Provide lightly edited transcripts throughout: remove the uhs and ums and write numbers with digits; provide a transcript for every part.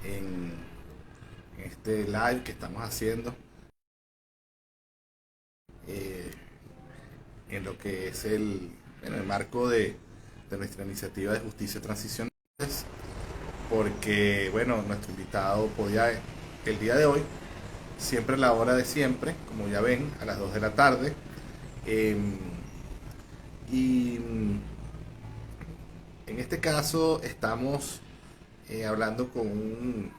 en este live que estamos haciendo eh, en lo que es en el marco de nuestra iniciativa de justicia transicional, porque bueno, nuestro invitado podía el día de hoy, siempre a la hora de siempre, como ya ven, a las 2 de la tarde. eh, y en este caso estamos hablando con un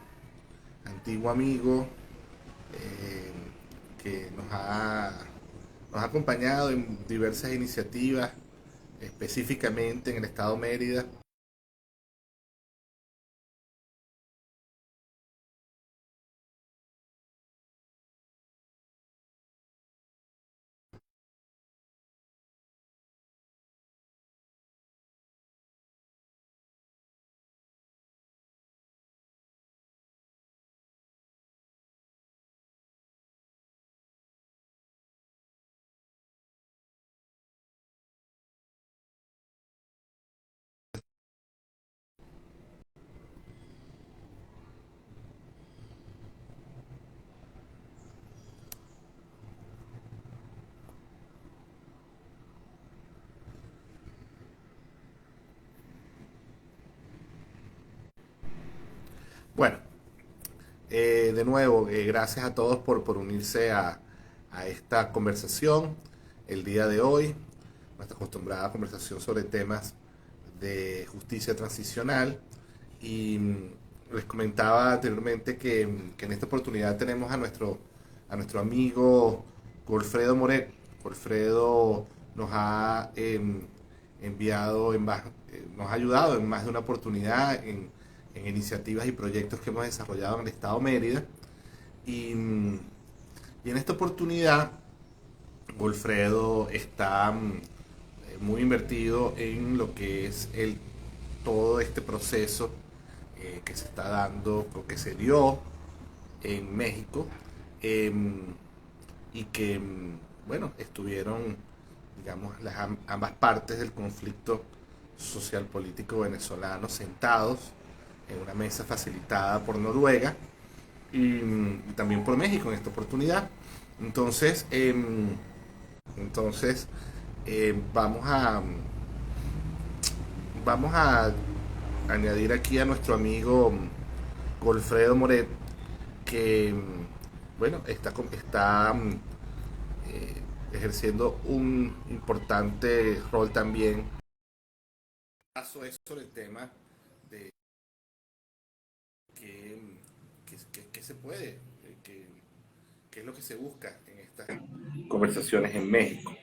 antiguo amigo eh, que nos ha acompañado en diversas iniciativas, específicamente en el estado Mérida. Bueno, de nuevo, gracias a todos por unirse a esta conversación el día de hoy, nuestra acostumbrada conversación sobre temas de justicia transicional. Y les comentaba anteriormente que en esta oportunidad tenemos a nuestro amigo Golfredo Moret. Golfredo nos ha enviado, nos ha ayudado en más de una oportunidad en iniciativas y proyectos que hemos desarrollado en el estado Mérida. Y, y en esta oportunidad, Golfredo está muy invertido en lo que es todo este proceso que se está dando, o que se dio en México, eh, y que, bueno, estuvieron, digamos, ambas partes del conflicto social político venezolano sentados en una mesa facilitada por Noruega y también por México en esta oportunidad. Entonces, entonces vamos a añadir aquí a nuestro amigo Golfredo Moret, que bueno, está ejerciendo un importante rol también. Paso es sobre el tema de qué se puede, qué es lo que se busca en estas conversaciones en México.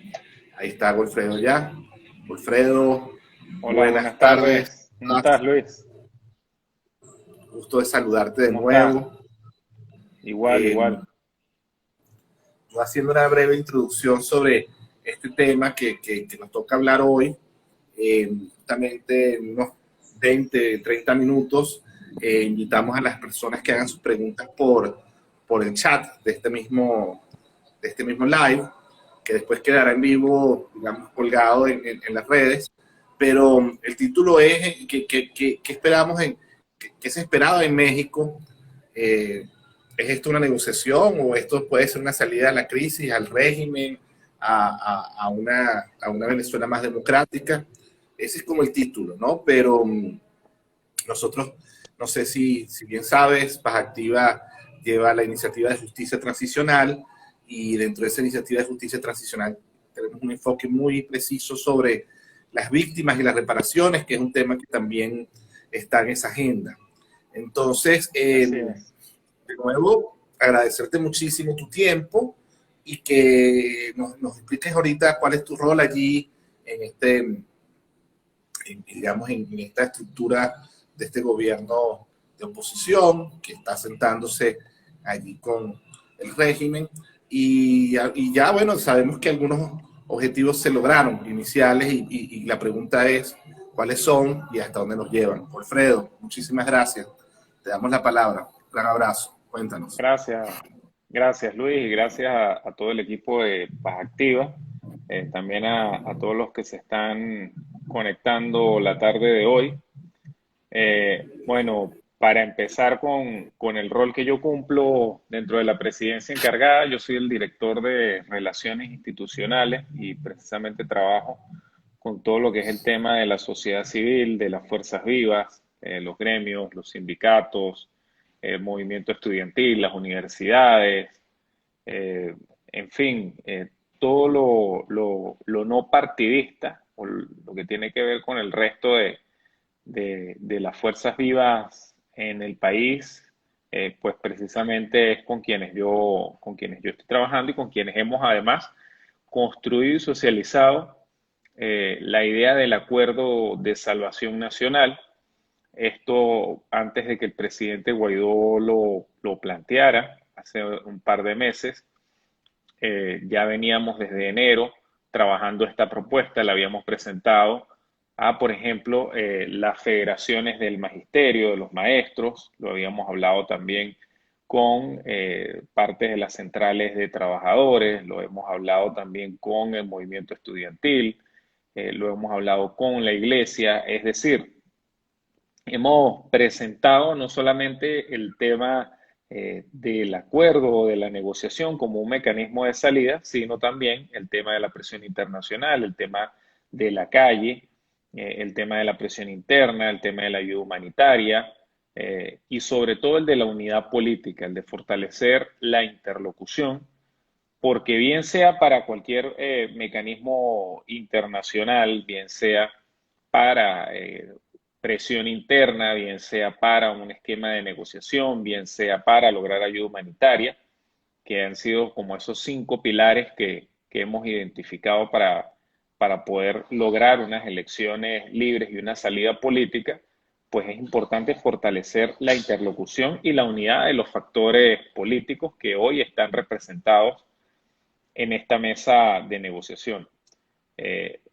Ahí está Golfredo ya. Golfredo, Hola, buenas buenas tardes. tardes. ¿Cómo estás, Luis? Gusto de saludarte de ¿Cómo estás? nuevo. Igual, Eh, igual. yo haciendo una breve introducción sobre este tema que nos toca hablar hoy, justamente en unos 20, 30 minutos, invitamos a las personas que hagan sus preguntas por el chat de este mismo live, que después quedará en vivo, digamos, colgado en las redes. Pero el título es ¿qué esperamos qué se esperaba en México? Eh, ¿Es esto una negociación o esto puede ser una salida a la crisis, al régimen, a una Venezuela más democrática? Ese es como el título, ¿no? Pero nosotros, no sé si bien sabes, Paz Activa lleva la iniciativa de justicia transicional, y dentro de esa iniciativa de justicia transicional tenemos un enfoque muy preciso sobre las víctimas y las reparaciones, que es un tema que también está en esa agenda. Entonces, Así es. de nuevo, agradecerte muchísimo tu tiempo y que nos expliques ahorita cuál es tu rol allí digamos, en esta estructura de este gobierno de oposición que está sentándose allí con el régimen. Y ya, bueno, sabemos que algunos objetivos se lograron iniciales y la pregunta es cuáles son y hasta dónde nos llevan. Alfredo, muchísimas gracias. Te damos la palabra. Un gran abrazo. Cuéntanos. Gracias, gracias, Luis, y gracias a todo el equipo de Paz Activa, también a todos los que se están conectando la tarde de hoy. Bueno, para empezar con el rol que yo cumplo dentro de la presidencia encargada, yo soy el director de Relaciones Institucionales y precisamente trabajo con todo lo que es el tema de la sociedad civil, de las fuerzas vivas, los gremios, los sindicatos, el movimiento estudiantil, las universidades, eh, en fin, todo lo no partidista, o lo que tiene que ver con el resto de las fuerzas vivas en el país, pues precisamente es con quienes yo estoy trabajando y con quienes hemos además construido y socializado la idea del acuerdo de salvación nacional. Esto antes de que el presidente Guaidó lo planteara, hace un par de meses. Ya veníamos desde enero trabajando esta propuesta, la habíamos presentado a, por ejemplo, las federaciones del magisterio, de los maestros, lo habíamos hablado también con partes de las centrales de trabajadores, lo hemos hablado también con el movimiento estudiantil, lo hemos hablado con la iglesia, es decir, hemos presentado no solamente el tema del acuerdo o de la negociación como un mecanismo de salida, sino también el tema de la presión internacional, el tema de la calle, el tema de la presión interna, el tema de la ayuda humanitaria y sobre todo el de la unidad política, el de fortalecer la interlocución, porque bien sea para cualquier mecanismo internacional, bien sea para presión interna, bien sea para un esquema de negociación, bien sea para lograr ayuda humanitaria, que han sido como esos 5 pilares que hemos identificado para poder lograr unas elecciones libres y una salida política, pues es importante fortalecer la interlocución y la unidad de los factores políticos que hoy están representados en esta mesa de negociación.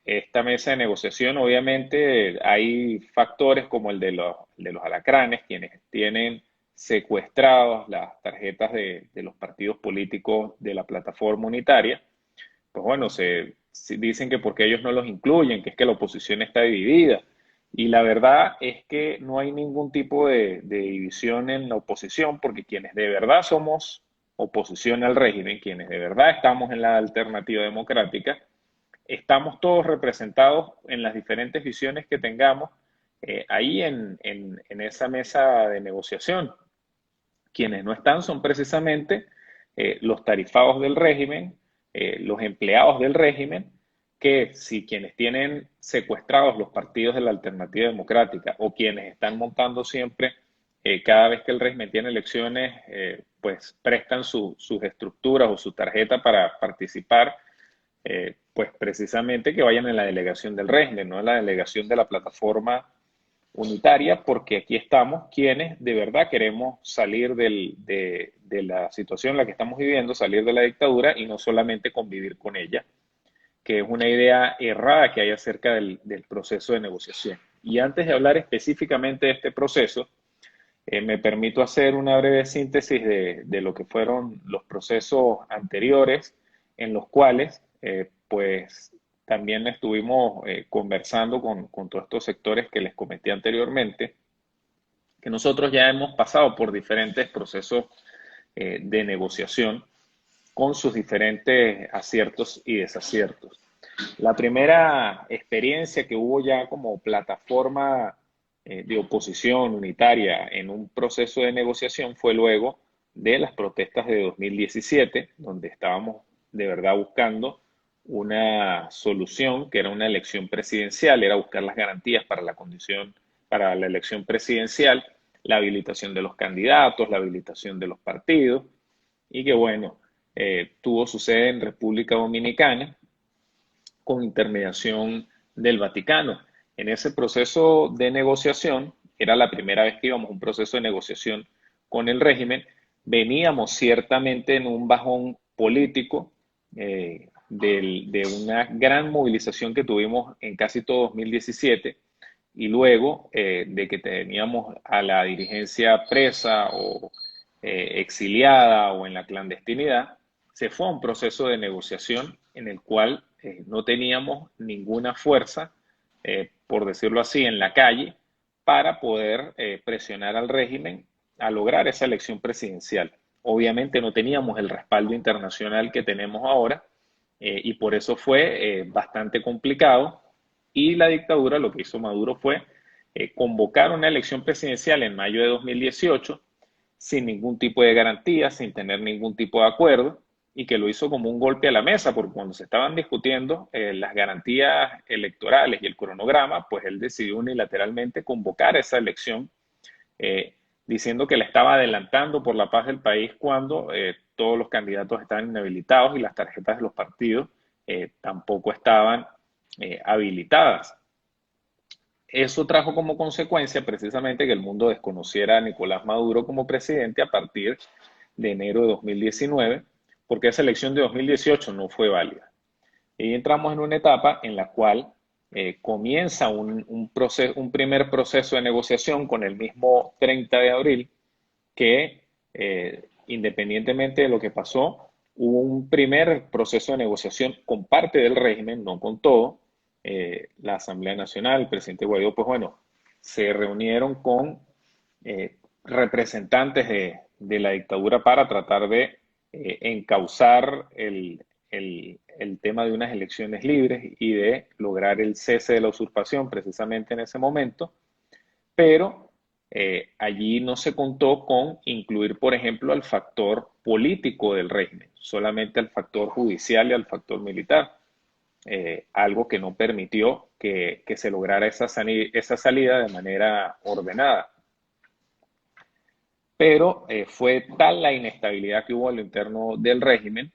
Esta mesa de negociación, obviamente, hay factores como el de los alacranes, quienes tienen secuestradas las tarjetas de los partidos políticos de la plataforma unitaria. Pues bueno, se dicen que porque ellos no los incluyen, que es que la oposición está dividida. Y la verdad es que no hay ningún tipo de división en la oposición, porque quienes de verdad somos oposición al régimen, quienes de verdad estamos en la alternativa democrática, estamos todos representados en las diferentes visiones que tengamos ahí en esa mesa de negociación. Quienes no están son precisamente los tarifados del régimen, los empleados del régimen, que si quienes tienen secuestrados los partidos de la alternativa democrática o quienes están montando siempre, cada vez que el régimen tiene elecciones, pues prestan sus estructuras o su tarjeta para participar, pues precisamente que vayan en la delegación del régimen, no en la delegación de la plataforma unitaria, porque aquí estamos quienes de verdad queremos salir de la situación en la que estamos viviendo, salir de la dictadura y no solamente convivir con ella, que es una idea errada que hay acerca del proceso de negociación. Y antes de hablar específicamente de este proceso, me permito hacer una breve síntesis de lo que fueron los procesos anteriores en los cuales, pues, también estuvimos conversando con todos estos sectores que les comenté anteriormente, que nosotros ya hemos pasado por diferentes procesos de negociación con sus diferentes aciertos y desaciertos. La primera experiencia que hubo ya como plataforma de oposición unitaria en un proceso de negociación fue luego de las protestas de 2017, donde estábamos de verdad buscando una solución que era una elección presidencial, era buscar las garantías para la condición, para la elección presidencial, la habilitación de los candidatos, la habilitación de los partidos, y que bueno, tuvo su sede en República Dominicana con intermediación del Vaticano. En ese proceso de negociación, era la primera vez que íbamos a un proceso de negociación con el régimen, veníamos ciertamente en un bajón político de una gran movilización que tuvimos en casi todo 2017 y luego de que teníamos a la dirigencia presa o exiliada o en la clandestinidad, se fue a un proceso de negociación en el cual no teníamos ninguna fuerza, por decirlo así, en la calle para poder presionar al régimen a lograr esa elección presidencial. Obviamente no teníamos el respaldo internacional que tenemos ahora y por eso fue bastante complicado. Y la dictadura, lo que hizo Maduro fue convocar una elección presidencial en mayo de 2018 sin ningún tipo de garantía, sin tener ningún tipo de acuerdo, y que lo hizo como un golpe a la mesa, porque cuando se estaban discutiendo las garantías electorales y el cronograma, pues él decidió unilateralmente convocar esa elección, eh, diciendo que la estaba adelantando por la paz del país cuando todos los candidatos estaban inhabilitados y las tarjetas de los partidos tampoco estaban habilitadas. Eso trajo como consecuencia precisamente que el mundo desconociera a Nicolás Maduro como presidente a partir de enero de 2019, porque esa elección de 2018 no fue válida. Y entramos en una etapa en la cual comienza un primer proceso de negociación con el mismo 30 de abril, que independientemente de lo que pasó, hubo un primer proceso de negociación con parte del régimen, no con todo. La Asamblea Nacional, el presidente Guaidó, pues bueno, se reunieron con representantes de la dictadura para tratar de encauzar el tema de unas elecciones libres y de lograr el cese de la usurpación precisamente en ese momento, pero allí no se contó con incluir, por ejemplo, al factor político del régimen, solamente al factor judicial y al factor militar. Algo que no permitió que se lograra esa salida de manera ordenada. Pero fue tal la inestabilidad que hubo a lo interno del régimen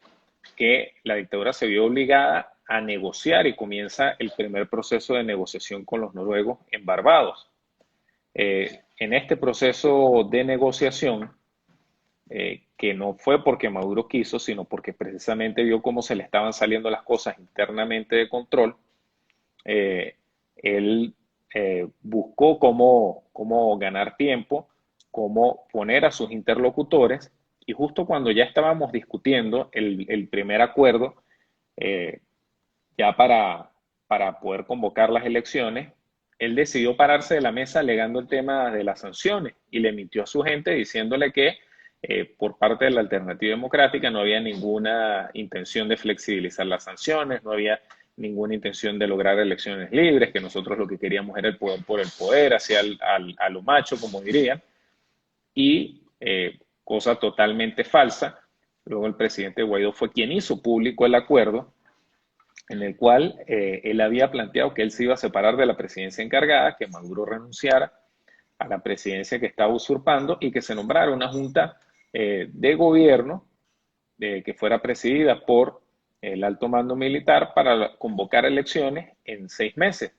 que la dictadura se vio obligada a negociar y comienza el primer proceso de negociación con los noruegos en Barbados. En este proceso de negociación, que no fue porque Maduro quiso, sino porque precisamente vio cómo se le estaban saliendo las cosas internamente de control, él buscó cómo ganar tiempo, cómo poner a sus interlocutores, y justo cuando ya estábamos discutiendo el primer acuerdo, eh, ya para poder convocar las elecciones, él decidió pararse de la mesa alegando el tema de las sanciones y le mintió a su gente diciéndole que por parte de la Alternativa Democrática no había ninguna intención de flexibilizar las sanciones, no había ninguna intención de lograr elecciones libres, que nosotros lo que queríamos era el poder por el poder, hacia a lo macho, como dirían, y cosa totalmente falsa. Luego el presidente Guaidó fue quien hizo público el acuerdo en el cual él había planteado que él se iba a separar de la presidencia encargada, que Maduro renunciara a la presidencia que estaba usurpando y que se nombrara una junta de gobierno que fuera presidida por el alto mando militar para convocar elecciones en 6 meses.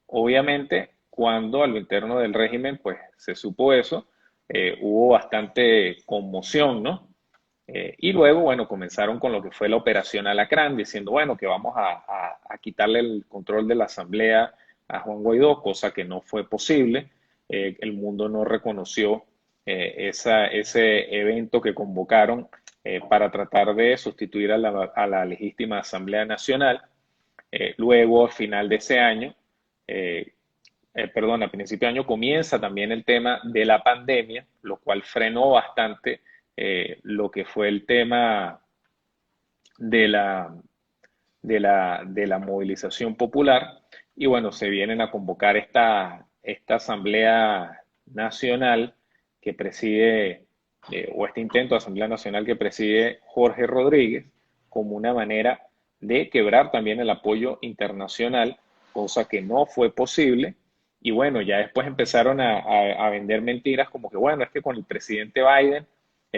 Obviamente, cuando a lo interno del régimen pues se supo eso, hubo bastante conmoción, ¿no? Y luego, bueno, comenzaron con lo que fue la Operación Alacrán, diciendo, bueno, que vamos a quitarle el control de la Asamblea a Juan Guaidó, cosa que no fue posible. El mundo no reconoció ese evento que convocaron para tratar de sustituir a la legítima Asamblea Nacional. Luego, al final de ese año, perdón, a principio de año comienza también el tema de la pandemia, lo cual frenó bastante lo que fue el tema de la movilización popular. Y bueno, se vienen a convocar esta Asamblea Nacional que preside, o este intento de Asamblea Nacional que preside Jorge Rodríguez, como una manera de quebrar también el apoyo internacional, cosa que no fue posible. Y bueno, ya después empezaron a vender mentiras como que, bueno, es que con el presidente Biden,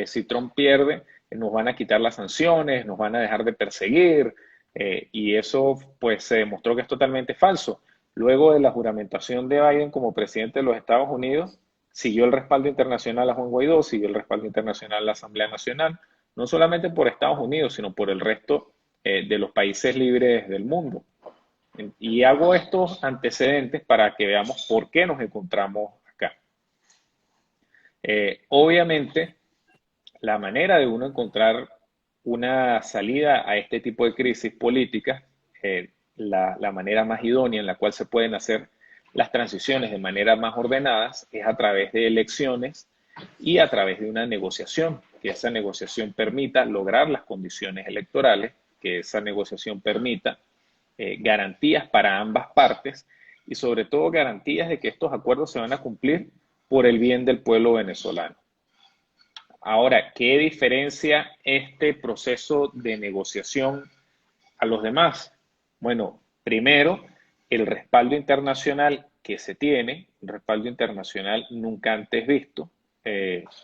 si Trump pierde, nos van a quitar las sanciones, nos van a dejar de perseguir, y eso pues se demostró que es totalmente falso. Luego de la juramentación de Biden como presidente de los Estados Unidos, siguió el respaldo internacional a Juan Guaidó, siguió el respaldo internacional a la Asamblea Nacional, no solamente por Estados Unidos, sino por el resto de los países libres del mundo. Y hago estos antecedentes para que veamos por qué nos encontramos acá. Obviamente, la manera de uno encontrar una salida a este tipo de crisis políticas, la manera más idónea en la cual se pueden hacer las transiciones de manera más ordenadas es a través de elecciones y a través de una negociación, que esa negociación permita lograr las condiciones electorales, que esa negociación permita garantías para ambas partes y sobre todo garantías de que estos acuerdos se van a cumplir por el bien del pueblo venezolano. Ahora, ¿qué diferencia este proceso de negociación a los demás? Bueno, primero, el respaldo internacional que se tiene, un respaldo internacional nunca antes visto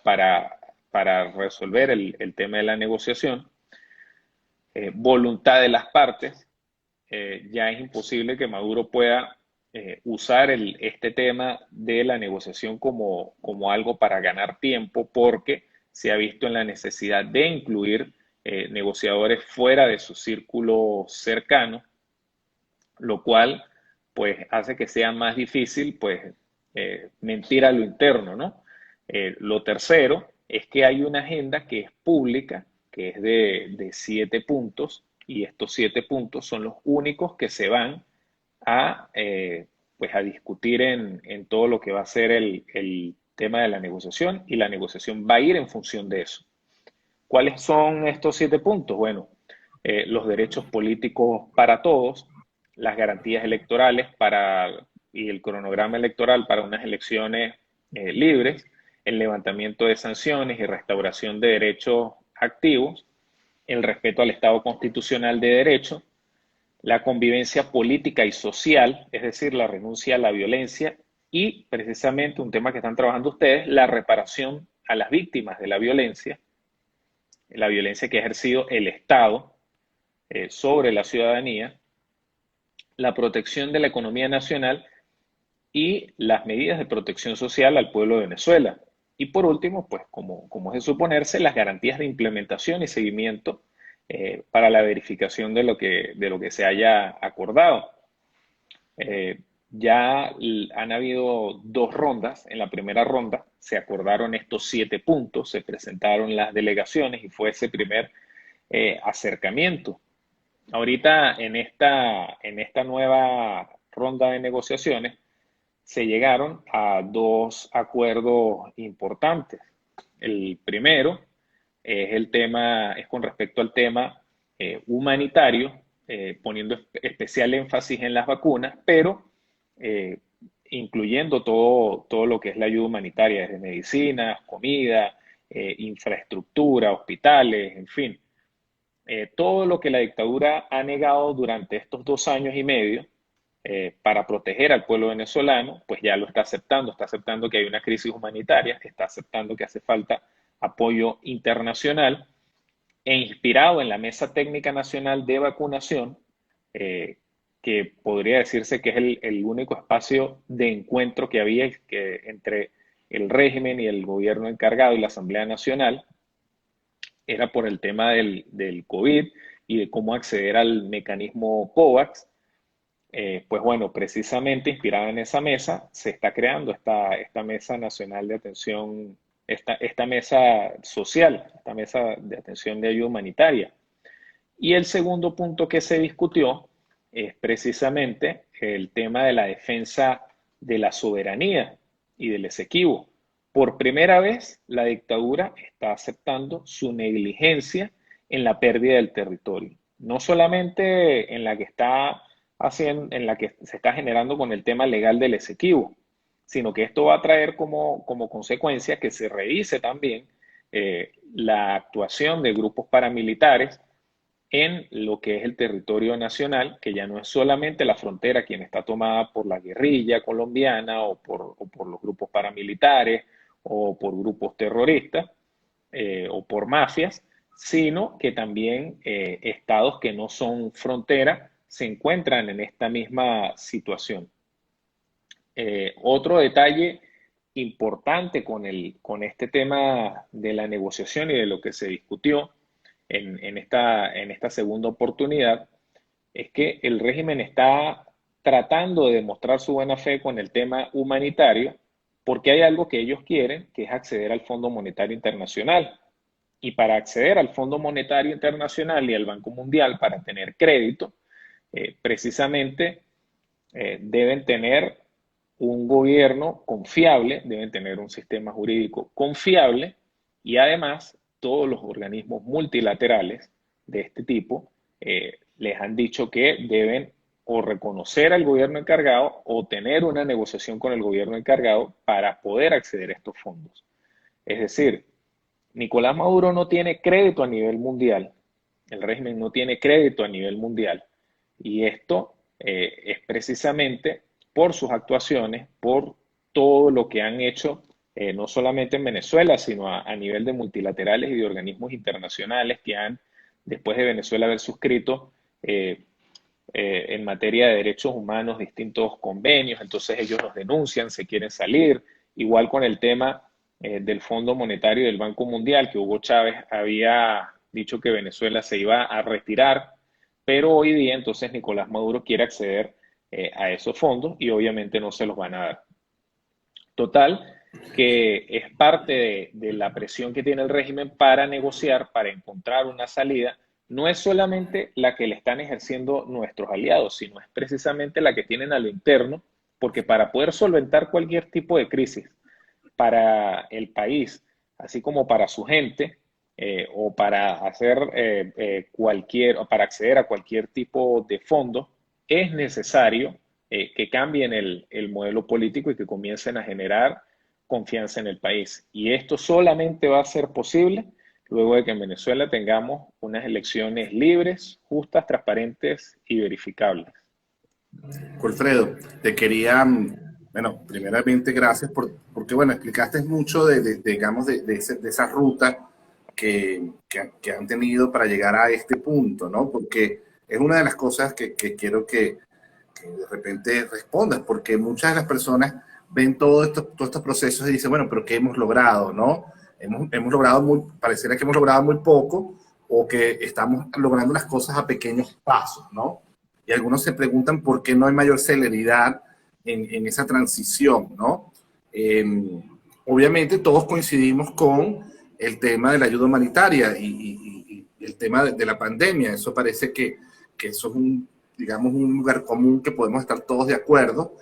para resolver el tema de la negociación, voluntad de las partes. Ya es imposible que Maduro pueda usar este tema de la negociación como algo para ganar tiempo, porque se ha visto en la necesidad de incluir negociadores fuera de su círculo cercano, lo cual pues hace que sea más difícil pues mentir a lo interno, ¿no? Lo tercero es que hay una agenda que es pública, que es de 7 puntos, y estos 7 puntos son los únicos que se van a, pues a discutir en todo lo que va a ser el tema de la negociación, y la negociación va a ir en función de eso. ¿Cuáles son estos 7 puntos? Bueno, los derechos políticos para todos, las garantías electorales y el cronograma electoral para unas elecciones libres, el levantamiento de sanciones y restauración de derechos activos, el respeto al Estado constitucional de derecho, la convivencia política y social, es decir, la renuncia a la violencia y precisamente un tema que están trabajando ustedes, la reparación a las víctimas de la violencia que ha ejercido el Estado sobre la ciudadanía, la protección de la economía nacional y las medidas de protección social al pueblo de Venezuela. Y por último, pues como es de suponerse, las garantías de implementación y seguimiento para la verificación de lo que se haya acordado. Ya han habido 2 rondas. En la primera ronda se acordaron estos 7 puntos, se presentaron las delegaciones y fue ese primer acercamiento. Ahorita en esta nueva ronda de negociaciones se llegaron a 2 acuerdos importantes. El primero es con respecto al tema humanitario, poniendo especial énfasis en las vacunas, pero eh, incluyendo todo lo que es la ayuda humanitaria, desde medicinas, comida, infraestructura, hospitales, en fin. Todo lo que la dictadura ha negado durante estos 2 años y medio para proteger al pueblo venezolano, pues ya lo está aceptando que hay una crisis humanitaria, está aceptando que hace falta apoyo internacional e inspirado en la Mesa Técnica Nacional de Vacunación, eh, que podría decirse que es el único espacio de encuentro que había entre el régimen y el gobierno encargado y la Asamblea Nacional, era por el tema del COVID y de cómo acceder al mecanismo COVAX. Pues bueno, precisamente inspirada en esa mesa, se está creando esta mesa nacional de atención, esta mesa social, esta mesa de atención de ayuda humanitaria. Y el segundo punto que se discutió es precisamente el tema de la defensa de la soberanía y del Esequibo. Por primera vez, la dictadura está aceptando su negligencia en la pérdida del territorio. No solamente en la que en la que se está generando con el tema legal del Esequibo, sino que esto va a traer como consecuencia que se revise también la actuación de grupos paramilitares en lo que es el territorio nacional, que ya no es solamente la frontera quien está tomada por la guerrilla colombiana o por los grupos paramilitares o por grupos terroristas o por mafias, sino que también estados que no son frontera se encuentran en esta misma situación. Otro detalle importante con este tema de la negociación y de lo que se discutió en esta segunda oportunidad es que el régimen está tratando de demostrar su buena fe con el tema humanitario porque hay algo que ellos quieren, que es acceder al Fondo Monetario Internacional. Y para acceder al Fondo Monetario Internacional y al Banco Mundial, para tener crédito, precisamente deben tener un gobierno confiable, deben tener un sistema jurídico confiable y además todos los organismos multilaterales de este tipo les han dicho que deben o reconocer al gobierno encargado o tener una negociación con el gobierno encargado para poder acceder a estos fondos. Es decir, Nicolás Maduro no tiene crédito a nivel mundial, el régimen no tiene crédito a nivel mundial y esto es precisamente por sus actuaciones, por todo lo que han hecho, no solamente en Venezuela, sino a nivel de multilaterales y de organismos internacionales que han, después de Venezuela haber suscrito en materia de derechos humanos distintos convenios, entonces ellos los denuncian, se quieren salir, igual con el tema del Fondo Monetario del Banco Mundial, que Hugo Chávez había dicho que Venezuela se iba a retirar, pero hoy día entonces Nicolás Maduro quiere acceder a esos fondos y obviamente no se los van a dar. Total, que es parte de la presión que tiene el régimen para negociar, para encontrar una salida, no es solamente la que le están ejerciendo nuestros aliados, sino es precisamente la que tienen a lo interno, porque para poder solventar cualquier tipo de crisis para el país, así como para su gente, o para hacer o para acceder a cualquier tipo de fondo, es necesario que cambien el modelo político y que comiencen a generar confianza en el país. Y esto solamente va a ser posible luego de que en Venezuela tengamos unas elecciones libres, justas, transparentes y verificables. Alfredo, te quería, bueno, primeramente gracias porque, bueno, explicaste mucho digamos, de esa ruta que han tenido para llegar a este punto, ¿no? Porque es una de las cosas que quiero que de repente respondas, porque muchas de las personas ven todos estos procesos y dicen, bueno, pero ¿qué hemos logrado, no? Hemos logrado pareciera que hemos logrado muy poco o que estamos logrando las cosas a pequeños pasos, ¿no? Y algunos se preguntan por qué no hay mayor celeridad en esa transición, ¿no? Eh, Obviamente todos coincidimos con el tema de la ayuda humanitaria y el tema de la pandemia. Eso parece que eso es digamos, un lugar común que podemos estar todos de acuerdo,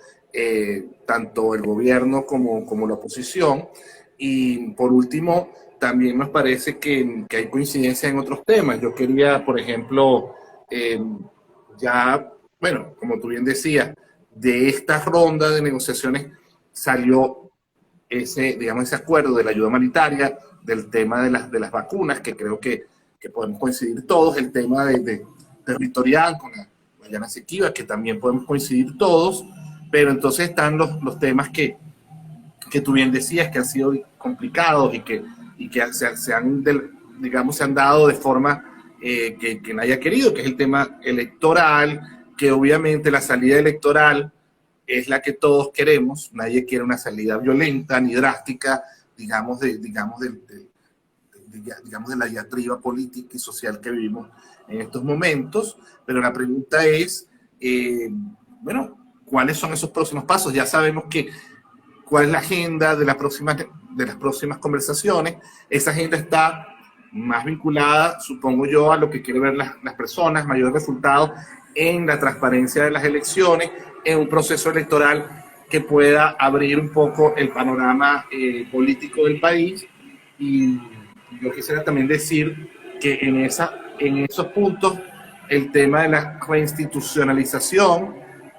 tanto el gobierno como la oposición. Y por último, también nos parece que hay coincidencia en otros temas. Yo quería, por ejemplo, ya, bueno, como tú bien decías, de esta ronda de negociaciones salió digamos, ese acuerdo de la ayuda humanitaria, del tema de las vacunas, que creo que podemos coincidir todos, el tema de territorial con la Guayana Esequiba, que también podemos coincidir todos, pero entonces están los temas que tú bien decías, que han sido complicados y que digamos, se han dado de forma que nadie ha querido, que es el tema electoral, que obviamente la salida electoral es la que todos queremos, nadie quiere una salida violenta ni drástica, digamos de la diatriba política y social que vivimos en estos momentos, pero la pregunta es, bueno, ¿cuáles son esos próximos pasos? Ya sabemos cuál es la agenda de las próximas conversaciones. Esa agenda está más vinculada, supongo yo, a lo que quieren ver las personas, mayores resultados en la transparencia de las elecciones, en un proceso electoral que pueda abrir un poco el panorama político del país. Y yo quisiera también decir que en esos puntos el tema de la reinstitucionalización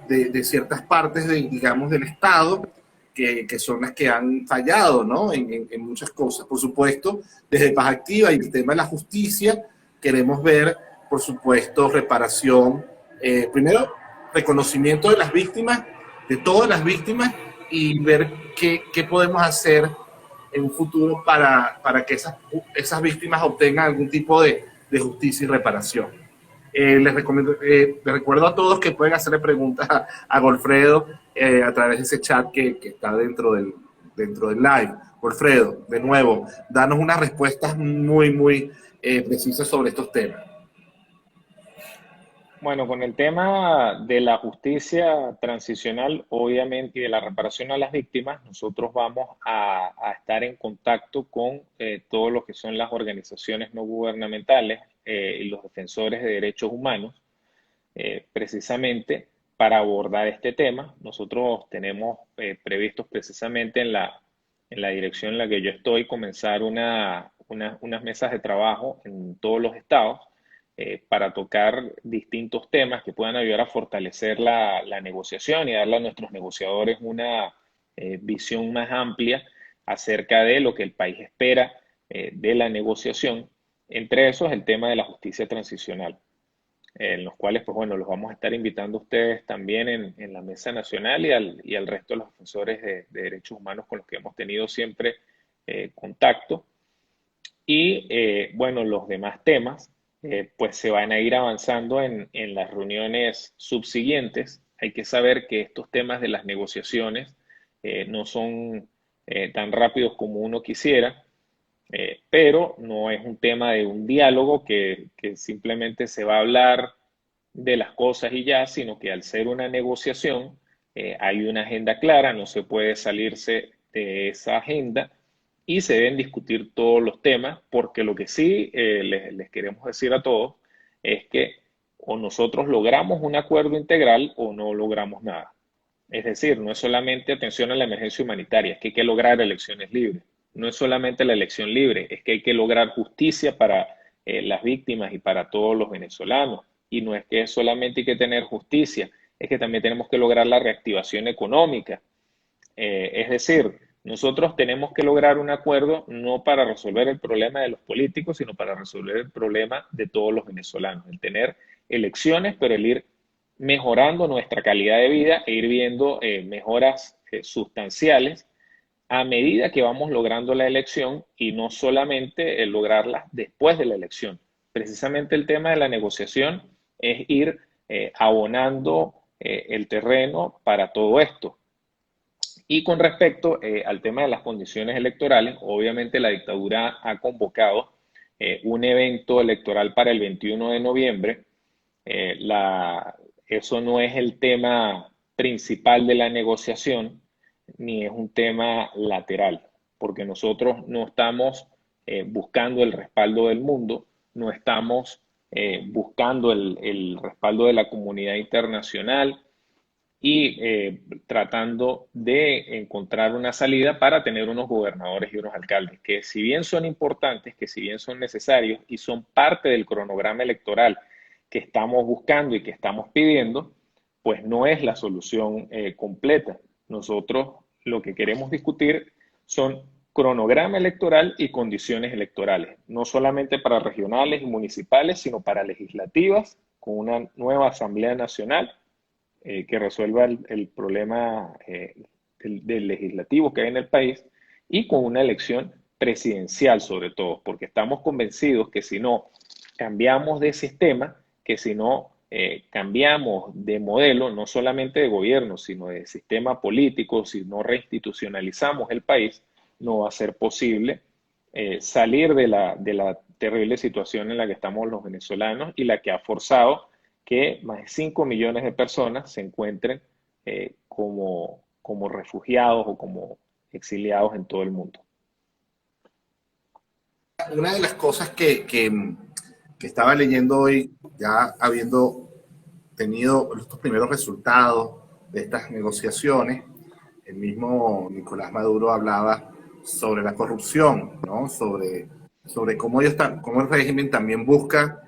de ciertas partes, digamos, del Estado, que son las que han fallado, ¿no? En muchas cosas. Por supuesto, desde Paz Activa y el tema de la justicia, queremos ver, por supuesto, reparación. Primero, reconocimiento de las víctimas, de todas las víctimas, y ver qué podemos hacer en un futuro para que esas víctimas obtengan algún tipo de justicia y reparación. Les recuerdo a todos que pueden hacerle preguntas a Golfredo a través de ese chat que está dentro del live. Golfredo, de nuevo, danos unas respuestas muy precisas sobre estos temas. Bueno, con el tema de la justicia transicional, obviamente, y de la reparación a las víctimas, nosotros vamos a estar en contacto con todo lo que son las organizaciones no gubernamentales y los defensores de derechos humanos, precisamente para abordar este tema. Nosotros tenemos previstos precisamente en la dirección en la que yo estoy comenzar unas mesas de trabajo en todos los estados para tocar distintos temas que puedan ayudar a fortalecer la negociación y darle a nuestros negociadores una visión más amplia acerca de lo que el país espera de la negociación. Entre esos, el tema de la justicia transicional, en los cuales, pues bueno, los vamos a estar invitando a ustedes también en la Mesa Nacional y al resto de los defensores de derechos humanos con los que hemos tenido siempre contacto. Y bueno, los demás temas, pues se van a ir avanzando en las reuniones subsiguientes. Hay que saber que estos temas de las negociaciones no son tan rápidos como uno quisiera. Pero no es un tema de un diálogo que simplemente se va a hablar de las cosas y ya, sino que al ser una negociación hay una agenda clara, no se puede salirse de esa agenda y se deben discutir todos los temas, porque lo que sí les queremos decir a todos es que o nosotros logramos un acuerdo integral o no logramos nada. Es decir, no es solamente atención a la emergencia humanitaria, es que hay que lograr elecciones libres. No es solamente la elección libre, es que hay que lograr justicia para las víctimas y para todos los venezolanos. Y no es que solamente hay que tener justicia, es que también tenemos que lograr la reactivación económica. Es decir, nosotros tenemos que lograr un acuerdo no para resolver el problema de los políticos, sino para resolver el problema de todos los venezolanos. El tener elecciones, pero el ir mejorando nuestra calidad de vida e ir viendo mejoras sustanciales a medida que vamos logrando la elección y no solamente lograrlas después de la elección. Precisamente el tema de la negociación es ir abonando el terreno para todo esto. Y con respecto al tema de las condiciones electorales, obviamente la dictadura ha convocado un evento electoral para el 21 de noviembre. Eso no es el tema principal de la negociación, ni es un tema lateral, porque nosotros no estamos buscando el respaldo del mundo, no estamos buscando el respaldo de la comunidad internacional y tratando de encontrar una salida para tener unos gobernadores y unos alcaldes, que si bien son importantes, que si bien son necesarios y son parte del cronograma electoral que estamos buscando y que estamos pidiendo, pues no es la solución completa. Nosotros lo que queremos discutir son cronograma electoral y condiciones electorales, no solamente para regionales y municipales, sino para legislativas, con una nueva Asamblea Nacional que resuelva el problema del legislativo que hay en el país y con una elección presidencial sobre todo, porque estamos convencidos que si no cambiamos de sistema, que si no cambiamos de modelo, no solamente de gobierno, sino de sistema político, si no reinstitucionalizamos el país, no va a ser posible salir de la terrible situación en la que estamos los venezolanos y la que ha forzado que más de 5 millones de personas se encuentren como refugiados o como exiliados en todo el mundo. Una de las cosas que estaba leyendo hoy, ya habiendo tenido estos primeros resultados de estas negociaciones, el mismo Nicolás Maduro hablaba sobre la corrupción, ¿no? sobre cómo cómo el régimen también busca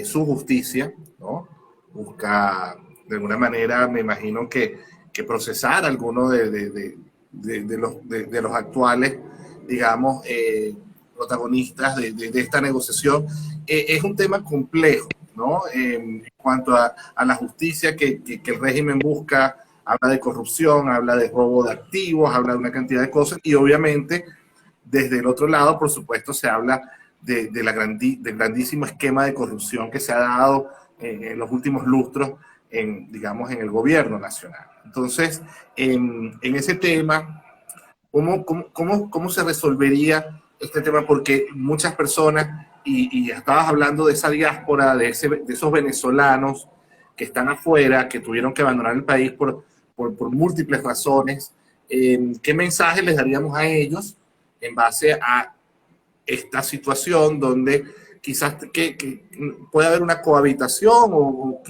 su justicia, ¿no? Busca, de alguna manera, me imagino que procesar a algunos de los actuales, digamos, protagonistas de esta negociación. Es un tema complejo, ¿no? En cuanto a la justicia que el régimen busca, habla de corrupción, habla de robo de activos, habla de una cantidad de cosas, y obviamente desde el otro lado, por supuesto, se habla del grandísimo esquema de corrupción que se ha dado en los últimos lustros, digamos, en el gobierno nacional. Entonces, en ese tema, ¿cómo se resolvería este tema? Porque muchas personas, y estabas hablando de esa diáspora, de esos venezolanos que están afuera, que tuvieron que abandonar el país por múltiples razones, ¿qué mensaje les daríamos a ellos en base a esta situación donde quizás que puede haber una cohabitación o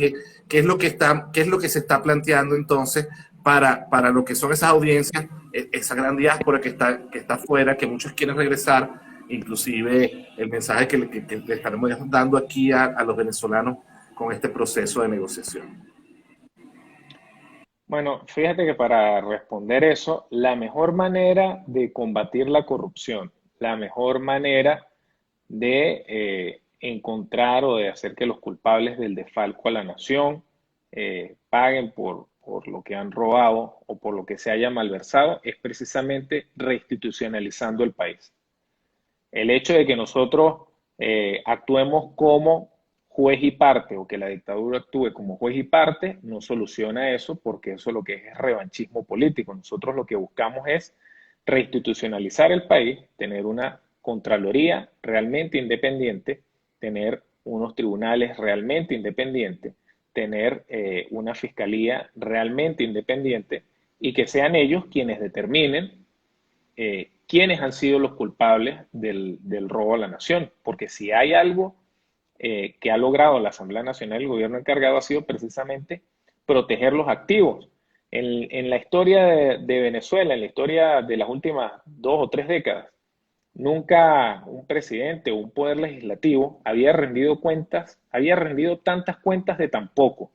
qué es lo que se está planteando entonces para lo que son esas audiencias, esa gran diáspora que está afuera, que muchos quieren regresar, inclusive el mensaje que le estaremos dando aquí a los venezolanos con este proceso de negociación? Bueno, fíjate que para responder eso, la mejor manera de combatir la corrupción, la mejor manera de encontrar o de hacer que los culpables del desfalco a la nación paguen por lo que han robado o por lo que se haya malversado es precisamente reinstitucionalizando el país. El hecho de que nosotros actuemos como juez y parte o que la dictadura actúe como juez y parte no soluciona eso porque eso lo que es revanchismo político. Nosotros lo que buscamos es reinstitucionalizar el país, tener una Contraloría realmente independiente, tener unos tribunales realmente independientes, tener una fiscalía realmente independiente y que sean ellos quienes determinen quiénes han sido los culpables del robo a la nación. Porque si hay algo que ha logrado la Asamblea Nacional y el gobierno encargado ha sido precisamente proteger los activos. En la historia de Venezuela, en la historia de las últimas 2 o 3 décadas, nunca un presidente o un poder legislativo había rendido cuentas, había rendido tantas cuentas de tan poco.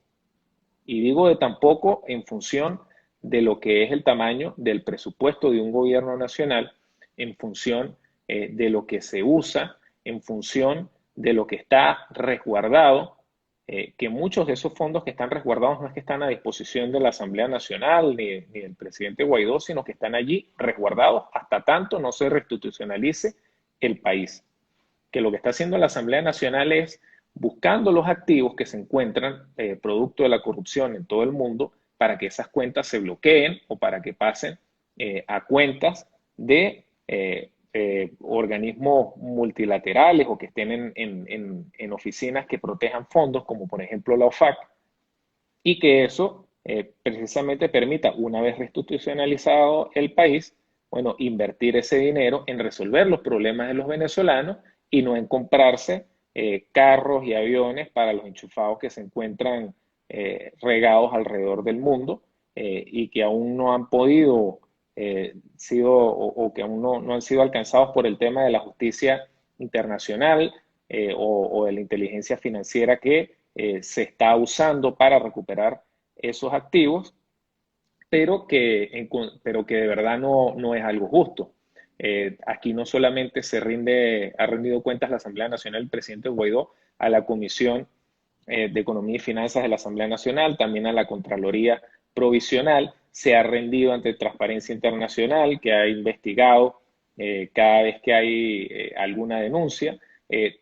Y digo de tan poco en función de lo que es el tamaño del presupuesto de un gobierno nacional, en función de lo que se usa, en función de lo que está resguardado, que muchos de esos fondos que están resguardados no es que están a disposición de la Asamblea Nacional ni del presidente Guaidó, sino que están allí resguardados hasta tanto no se reinstitucionalice el país. Que lo que está haciendo la Asamblea Nacional es buscando los activos que se encuentran producto de la corrupción en todo el mundo para que esas cuentas se bloqueen o para que pasen a cuentas de organismos multilaterales o que estén en oficinas que protejan fondos, como por ejemplo la OFAC, y que eso precisamente permita, una vez institucionalizado el país, bueno, invertir ese dinero en resolver los problemas de los venezolanos y no en comprarse carros y aviones para los enchufados que se encuentran regados alrededor del mundo y que aún no han podido o que aún no han sido alcanzados por el tema de la justicia internacional o de la inteligencia financiera que se está usando para recuperar esos activos, pero que de verdad no es algo justo. Aquí no solamente ha rendido cuentas la Asamblea Nacional, el presidente Guaidó, a la Comisión de Economía y Finanzas de la Asamblea Nacional, también a la Contraloría Provisional, se ha rendido ante Transparencia Internacional, que ha investigado cada vez que hay alguna denuncia,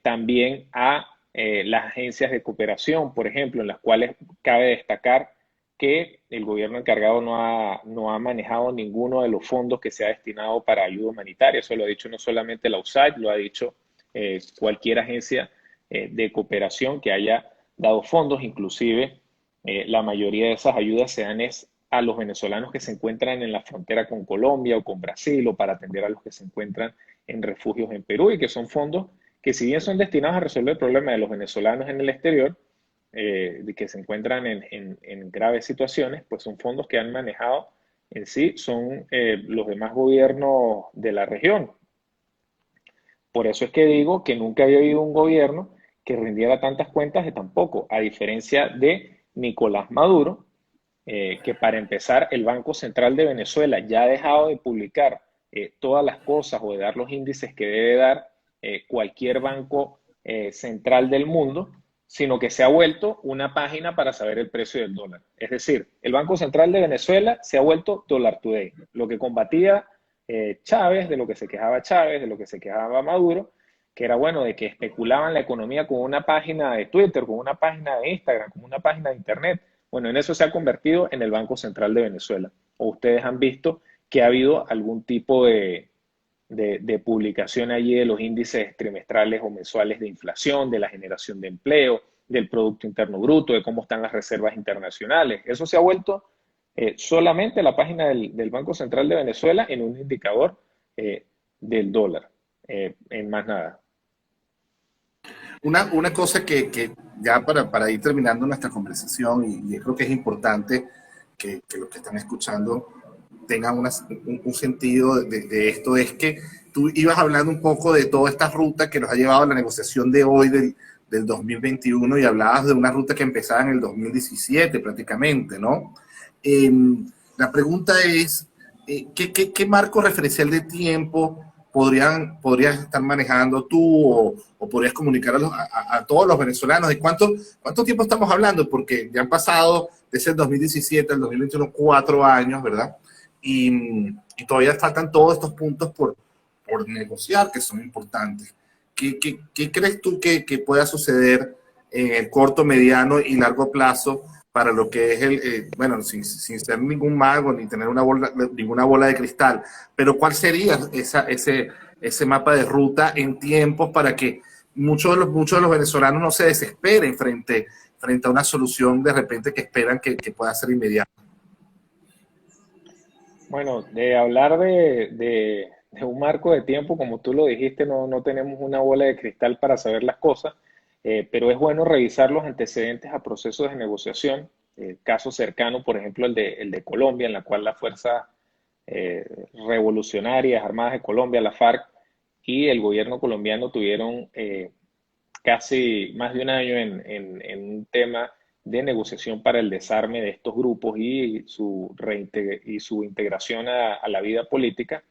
también a las agencias de cooperación, por ejemplo, en las cuales cabe destacar que el gobierno encargado no ha manejado ninguno de los fondos que se ha destinado para ayuda humanitaria. Eso lo ha dicho no solamente la USAID, lo ha dicho cualquier agencia de cooperación que haya dado fondos, inclusive la mayoría de esas ayudas se dan es a los venezolanos que se encuentran en la frontera con Colombia o con Brasil o para atender a los que se encuentran en refugios en Perú y que son fondos que si bien son destinados a resolver el problema de los venezolanos en el exterior, que se encuentran en graves situaciones, pues son fondos que han manejado en sí, son los demás gobiernos de la región. Por eso es que digo que nunca había habido un gobierno que rindiera tantas cuentas de tan poco, a diferencia de Nicolás Maduro, que para empezar el Banco Central de Venezuela ya ha dejado de publicar todas las cosas o de dar los índices que debe dar cualquier banco central del mundo, sino que se ha vuelto una página para saber el precio del dólar. Es decir, el Banco Central de Venezuela se ha vuelto Dollar Today, lo que combatía Chávez, de lo que se quejaba Chávez, de lo que se quejaba Maduro, que era bueno, de que especulaban la economía con una página de Twitter, con una página de Instagram, con una página de Internet. Bueno, en eso se ha convertido en el Banco Central de Venezuela. O ustedes han visto que ha habido algún tipo de publicación allí de los índices trimestrales o mensuales de inflación, de la generación de empleo, del Producto Interno Bruto, de cómo están las reservas internacionales. Eso se ha vuelto solamente la página del Banco Central de Venezuela en un indicador del dólar, en más nada. Una cosa que ya para ir terminando nuestra conversación, y creo que es importante que los que están escuchando tengan un sentido de esto, es que tú ibas hablando un poco de toda esta ruta que nos ha llevado a la negociación de hoy del 2021 y hablabas de una ruta que empezaba en el 2017 prácticamente, ¿no? Eh, la pregunta es, ¿qué marco referencial de tiempo podrías estar manejando tú o podrías comunicar a todos los venezolanos de cuánto tiempo estamos hablando? Porque ya han pasado desde el 2017 al 2021 4 años, ¿verdad? Y todavía faltan todos estos puntos por negociar que son importantes. ¿Qué crees tú que pueda suceder en el corto, mediano y largo plazo para lo que es bueno, sin ser ningún mago ni tener ninguna bola de cristal, pero cuál sería ese mapa de ruta en tiempos para que muchos de los venezolanos no se desesperen frente a una solución de repente que esperan que pueda ser inmediata? Bueno, de hablar de un marco de tiempo, como tú lo dijiste, no tenemos una bola de cristal para saber las cosas, pero es bueno revisar los antecedentes a procesos de negociación. Caso cercano, por ejemplo, el de Colombia, en la cual las fuerzas revolucionarias armadas de Colombia, la FARC, y el gobierno colombiano tuvieron casi más de un año en un tema de negociación para el desarme de estos grupos y y su integración a la vida política.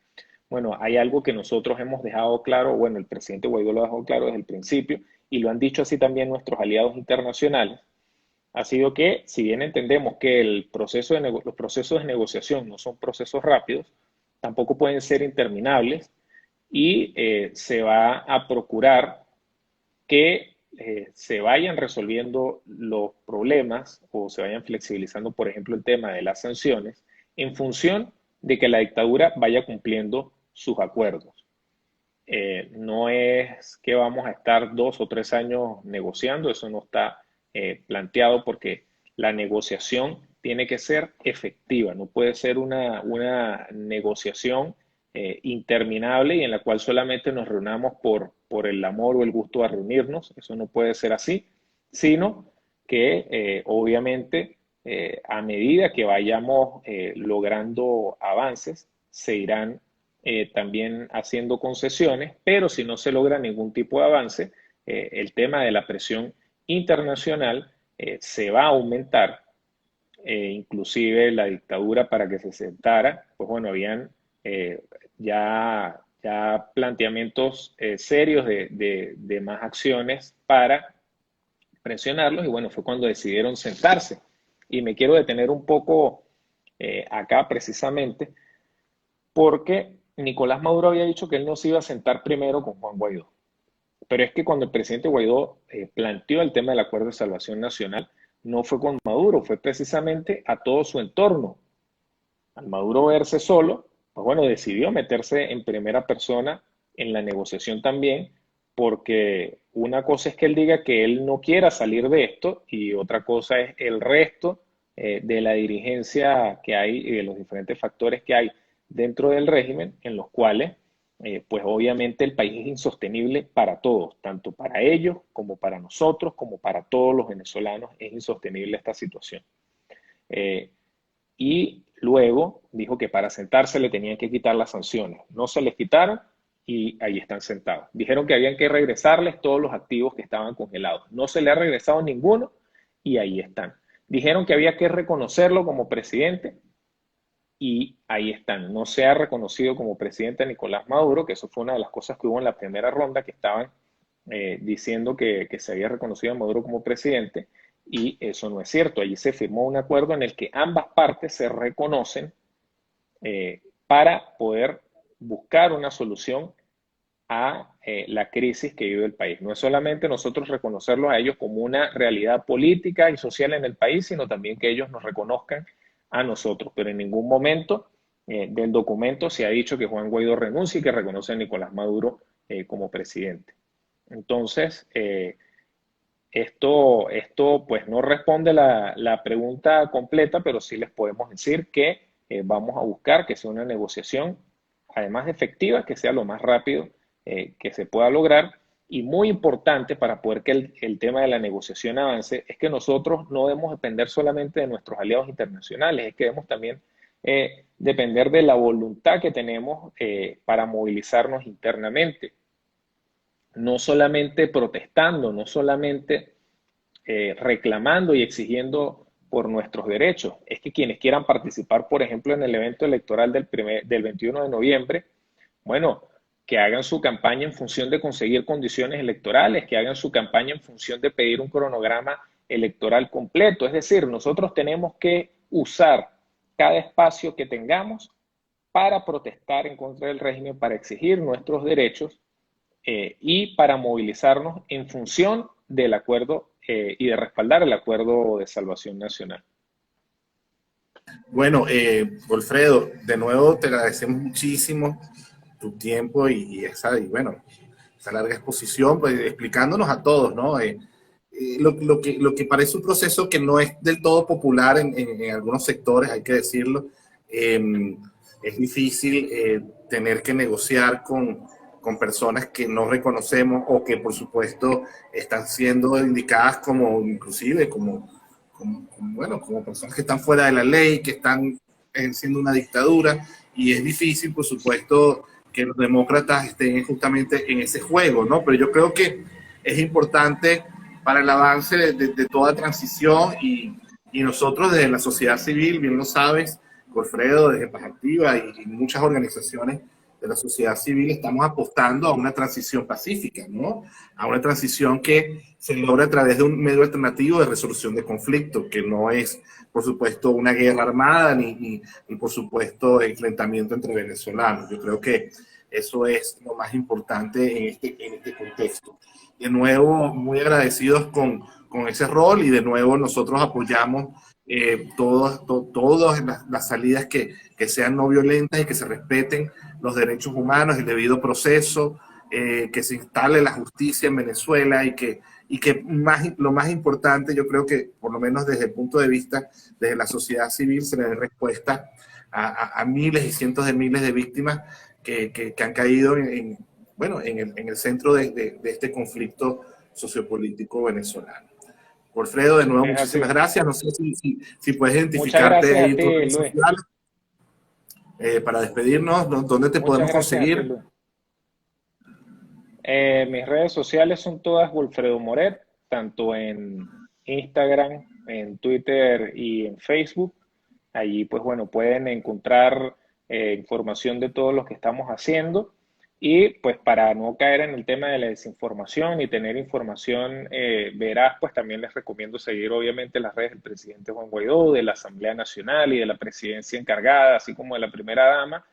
Bueno, hay algo que nosotros hemos dejado claro, bueno, el presidente Guaidó lo ha dejado claro desde el principio y lo han dicho así también nuestros aliados internacionales, ha sido que si bien entendemos que los procesos de negociación no son procesos rápidos, tampoco pueden ser interminables y se va a procurar que se vayan resolviendo los problemas o se vayan flexibilizando, por ejemplo, el tema de las sanciones en función de que la dictadura vaya cumpliendo sus acuerdos. No es que vamos a estar 2 o 3 años negociando, eso no está planteado porque la negociación tiene que ser efectiva, no puede ser una negociación interminable y en la cual solamente nos reunamos por el amor o el gusto de reunirnos, eso no puede ser así, sino que obviamente a medida que vayamos logrando avances, se irán también haciendo concesiones, pero si no se logra ningún tipo de avance, el tema de la presión internacional se va a aumentar. Inclusive la dictadura para que se sentara, pues bueno, habían eh, ya planteamientos serios de más acciones para presionarlos y bueno, fue cuando decidieron sentarse. Y me quiero detener un poco acá precisamente porque Nicolás Maduro había dicho que él no se iba a sentar primero con Juan Guaidó. Pero es que cuando el presidente Guaidó planteó el tema del Acuerdo de Salvación Nacional, no fue con Maduro, fue precisamente a todo su entorno. Al Maduro verse solo, pues bueno, decidió meterse en primera persona en la negociación también, porque una cosa es que él diga que él no quiera salir de esto y otra cosa es el resto de la dirigencia que hay y de los diferentes factores que hay dentro del régimen en los cuales pues obviamente el país es insostenible para todos, tanto para ellos como para nosotros, como para todos los venezolanos, es insostenible esta situación. Eh, y luego dijo que para sentarse le tenían que quitar las sanciones. No se les quitaron y ahí están sentados. Dijeron que habían que regresarles todos los activos que estaban congelados. No se le ha regresado ninguno y ahí están. Dijeron que había que reconocerlo como presidente y ahí están. No se ha reconocido como presidente a Nicolás Maduro, que eso fue una de las cosas que hubo en la primera ronda, que estaban diciendo que se había reconocido a Maduro como presidente, y eso no es cierto. Allí se firmó un acuerdo en el que ambas partes se reconocen para poder buscar una solución a la crisis que vive el país. No es solamente nosotros reconocerlos a ellos como una realidad política y social en el país, sino también que ellos nos reconozcan a nosotros. Pero en ningún momento del documento se ha dicho que Juan Guaidó renuncie y que reconoce a Nicolás Maduro como presidente. Entonces, esto pues no responde la pregunta completa, pero sí les podemos decir que vamos a buscar que sea una negociación, además de efectiva, que sea lo más rápido que se pueda lograr Y muy importante para poder que el tema de la negociación avance es que nosotros no debemos depender solamente de nuestros aliados internacionales, es que debemos también depender de la voluntad que tenemos para movilizarnos internamente. No solamente protestando, no solamente reclamando y exigiendo por nuestros derechos. Es que quienes quieran participar, por ejemplo, en el evento electoral del 21 de noviembre, bueno, que hagan su campaña en función de conseguir condiciones electorales, que hagan su campaña en función de pedir un cronograma electoral completo. Es decir, nosotros tenemos que usar cada espacio que tengamos para protestar en contra del régimen, para exigir nuestros derechos y para movilizarnos en función del acuerdo y de respaldar el acuerdo de salvación nacional. Bueno, Wilfredo, de nuevo te agradecemos muchísimo tu tiempo y bueno, esa larga exposición, pues explicándonos a todos, ¿no? Lo que parece un proceso que no es del todo popular en algunos sectores, hay que decirlo. Es difícil tener que negociar con personas que no reconocemos o que por supuesto están siendo indicadas como inclusive bueno, como personas que están fuera de la ley, que están ejerciendo una dictadura, y es difícil, por supuesto, que los demócratas estén justamente en ese juego, ¿no? Pero yo creo que es importante para el avance de toda transición y nosotros desde la sociedad civil, bien lo sabes, Wilfredo, desde Paz Activa y muchas organizaciones de la sociedad civil estamos apostando a una transición pacífica, ¿no? A una transición que se logra a través de un medio alternativo de resolución de conflictos, que no es, por supuesto, una guerra armada ni por supuesto, enfrentamiento entre venezolanos. Yo creo que eso es lo más importante en este contexto. De nuevo, muy agradecidos con ese rol y de nuevo nosotros apoyamos todas las salidas que sean no violentas y que se respeten los derechos humanos, el debido proceso, que se instale la justicia en Venezuela y que lo más importante, yo creo que por lo menos desde el punto de vista de la sociedad civil, se le dé respuesta a miles y cientos de miles de víctimas que han caído bueno, en el centro de este conflicto sociopolítico venezolano. Wilfredo, de nuevo, muchísimas gracias. No sé si puedes Muchas identificarte gracias ahí a en tus ti, redes Luis. sociales para despedirnos. ¿Dónde te Muchas podemos gracias a ti, conseguir? Luis. Mis redes sociales son todas Wilfredo Moret, tanto en Instagram, en Twitter y en Facebook. Allí, pues bueno, pueden encontrar información de todo lo que estamos haciendo. Y pues para no caer en el tema de la desinformación y tener información veraz, pues también les recomiendo seguir obviamente las redes del presidente Juan Guaidó, de la Asamblea Nacional y de la presidencia encargada, así como de la primera dama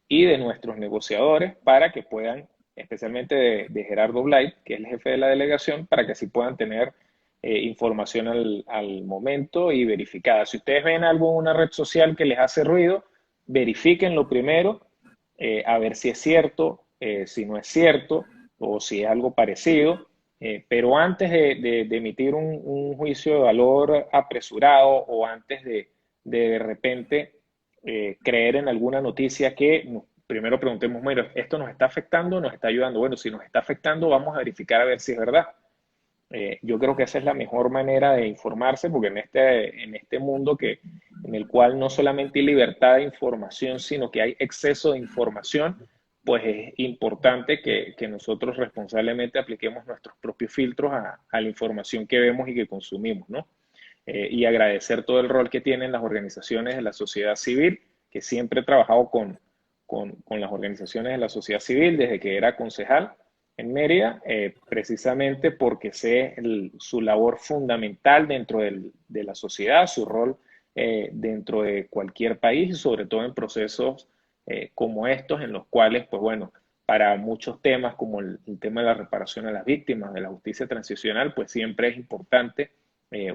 y de nuestros negociadores para que puedan, especialmente de Gerardo Blay, que es el jefe de la delegación, para que así puedan tener información al momento y verificada. Si ustedes ven algo en una red social que les hace ruido, verifíquenlo primero, a ver si es cierto, si no es cierto, o si es algo parecido. Pero antes de emitir un juicio de valor apresurado o antes de repente creer en alguna noticia que primero preguntemos, bueno, ¿esto nos está afectando o nos está ayudando? Bueno, si nos está afectando, vamos a verificar a ver si es verdad. Yo creo que esa es la mejor manera de informarse, porque en este mundo en el cual no solamente hay libertad de información, sino que hay exceso de información, pues es importante que nosotros responsablemente apliquemos nuestros propios filtros a la información que vemos y que consumimos, ¿no? Y agradecer todo el rol que tienen las organizaciones de la sociedad civil, que siempre he trabajado con las organizaciones de la sociedad civil desde que era concejal en Mérida, precisamente porque sé su labor fundamental dentro de la sociedad, su rol dentro de cualquier país y sobre todo en procesos como estos, en los cuales, pues bueno, para muchos temas como el tema de la reparación a las víctimas, de la justicia transicional, pues siempre es importante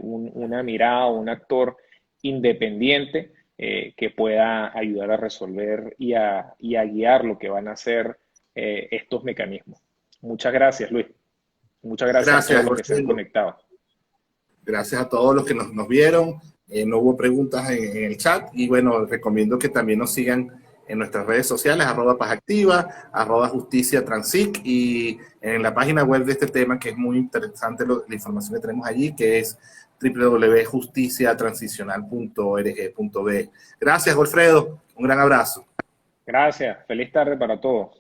una mirada o un actor independiente que pueda ayudar a resolver y a guiar lo que van a ser estos mecanismos. Muchas gracias, Luis. Muchas gracias a todos Gracias, los que se han Wilfredo. conectado. Gracias a todos los que nos vieron. No hubo preguntas en el chat y bueno, recomiendo que también nos sigan en nuestras redes sociales, @pazactiva, @justiciatransic, y en la página web de este tema, que es muy interesante la información que tenemos allí, que es www.justiciatransicional.org.be. Gracias, Wilfredo. Un gran abrazo. Gracias. Feliz tarde para todos.